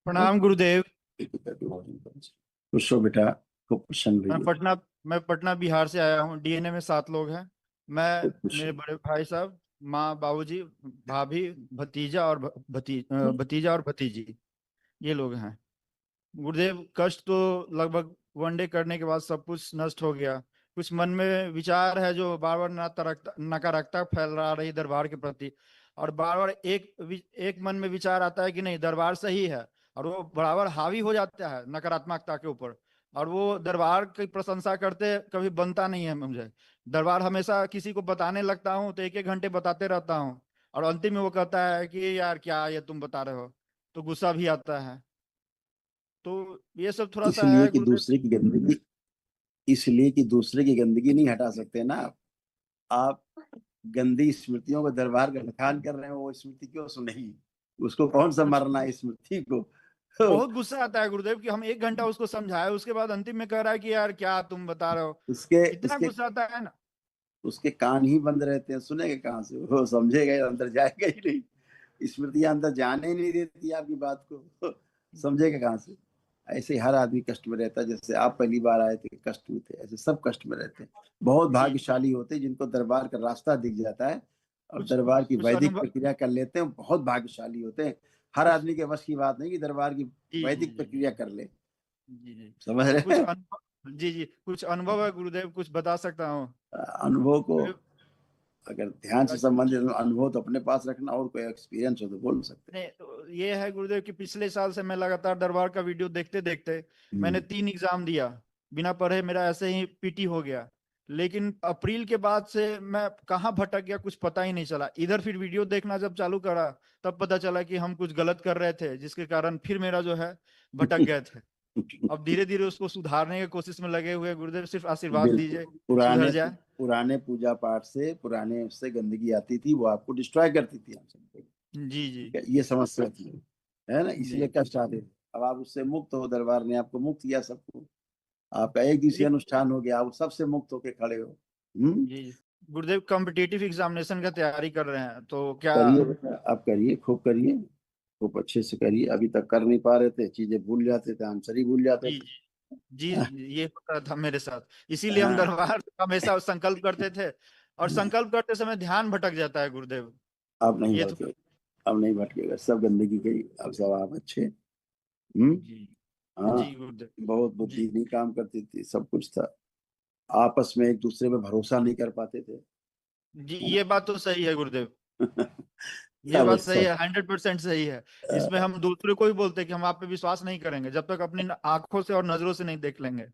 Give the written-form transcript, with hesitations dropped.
प्रणाम गुरुदेव। खुश हो बेटा, खूब प्रसन्न मैं रहिए। पटना मैं पटना बिहार से आया हूँ। डीएनए में 7 लोग हैं। मैं, खूब खुश मेरे बड़े भाई साहब, माँ, बाबूजी, भाभी, भतीजा और भतीजा और भतीजी, ये लोग हैं। गुरुदेव, कष्ट तो लगभग वनडे करने के बाद सब कुछ नष्ट हो गया। कुछ मन में विचार है जो बार बार नकारात्मकता फैल रही दरबार के प्रति। और बार बार एक मन में विचार आता है कि नहीं, दरबार सही है। और वो बराबर हावी हो जाता है नकारात्मकता के ऊपर। और वो दरबार की प्रशंसा करते कभी बनता नहीं है मुझे। दरबार हमेशा किसी को बताने लगता हूँ तो 1-1 घंटे बताते रहता हूँ। और अंतिम में वो कहता है कि यार क्या ये तुम बता रहे हो। तो गुस्सा भी आता है। तो ये सब थोड़ा सा इसलिए है कि गुरुदेव। दूसरे की गंदगी इसलिए कि दूसरे की गंदगी नहीं हटा सकते ना आप। गंदी स्मृतियों को दरबार का बखान कर रहे हो, वो स्मृति क्यों सुनेगी? उसको कौन सा कुछ मरना है स्मृति को? बहुत गुस्सा आता है गुरुदेव कि हम 1 घंटा उसको समझाए, उसके बाद अंतिम में कह रहा है कि यार क्या तुम बता रहे हो। उसके इतना उसके गुस्सा आता है ना। उसके कान ही बंद रहते हैं, सुनेगा कहाँ से? वो समझेगा, अंदर जाएगा ही नहीं। स्मृतियां अंदर जाने ही नहीं देती आपकी बात को। समझेगा कहाँ से? ऐसे हर आदमी कष्ट में रहता है। जैसे आप पहली बार आए थे कष्ट में थे, ऐसे सब कष्ट में रहते हैं। बहुत जी। भाग्यशाली होते हैं जिनको दरबार का रास्ता दिख जाता है और कुछ दरबार की कुछ वैदिक अनुभव। प्रक्रिया कर लेते हैं। बहुत भाग्यशाली होते हैं। हर कुछ। आदमी के वश की बात नहीं कि दरबार की जी जी वैदिक जी प्रक्रिया कर ले। जी जी। समझ रहे कुछ हैं? अनुभव, जी जी, कुछ अनुभव है गुरुदेव, कुछ बता सकता हूँ। अनुभव को अगर ध्यान से मेरा संबंधित अनुभव तो अपने पास रखना, और कोई एक्सपीरियंस हो तो बोल सकते नहीं, तो ये है गुरुदेव कि पिछले साल से मैं लगातार दरबार का वीडियो देखते देखते मैंने हैं। 3 एग्जाम दिया। बिना पढ़े मेरा ऐसे ही पीटी हो गया। लेकिन अप्रैल के बाद से मैं कहाँ भटक गया कुछ पता ही नहीं चला। इधर फिर वीडियो देखना जब चालू करा, तब पता चला कि हम कुछ गलत कर रहे थे, जिसके कारण फिर मेरा जो है भटक गए थे। अब धीरे धीरे उसको सुधारने की कोशिश में लगे हुए हैं। गुरुदेव सिर्फ आशीर्वाद बिल्कुल। दीजिए, सुधर पुराने जाए। पुराने पूजा पाठ से, पुराने उससे गंदगी आती थी, वो आपको डिस्ट्रॉय करती थी हम सबको। जी जी ठीक है, ये समस्या थी, है ना? जी। इसलिए कष्ट आते थे। अब आप उससे मुक्त हो, दरबार ने आपको मुक्त किया सबको। आपका एक दिवसीय एक अनुष्ठान हो गया, आप सबसे मुक्त होके खड़े हो। हम्म। जी जी। गुरुदेव, कॉम्पिटिटिव एग्जामिनेशन का तैयारी कर रहे हैं तो क्या। करिए बेटा, आप करिए, खूब करिए, खूब अच्छे से करिए। अभी तक कर नहीं पा रहे थे, चीजें भूल जाते थे, आंसर ही भूल जाते जी थे। जी जी, ये होता था मेरे साथ। इसीलिए हम हाँ। दरबार हमेशा संकल्प करते थे। और संकल्प करते समय ध्यान भटक जाता है गुरुदेव। अब नहीं ये भटके, थोड़ा। अब नहीं भटकेगा। सब गंदगी गई, अब सब आप अच्छे। हम्म। जी हाँ। जी गुरुदेव। बहुत जी बुद्धि नहीं काम करती थी, सब कुछ था। आपस में एक दूसरे पे भरोसा नहीं कर पाते थे, जी, है ये बात तो सही है गुरुदेव। ना? ये अब बात सही सब है, 100% सही है। इसमें हम दूसरे को ही बोलते हैं कि हम आप पे विश्वास नहीं करेंगे जब तक अपनी आंखों से और नजरों से नहीं देख लेंगे।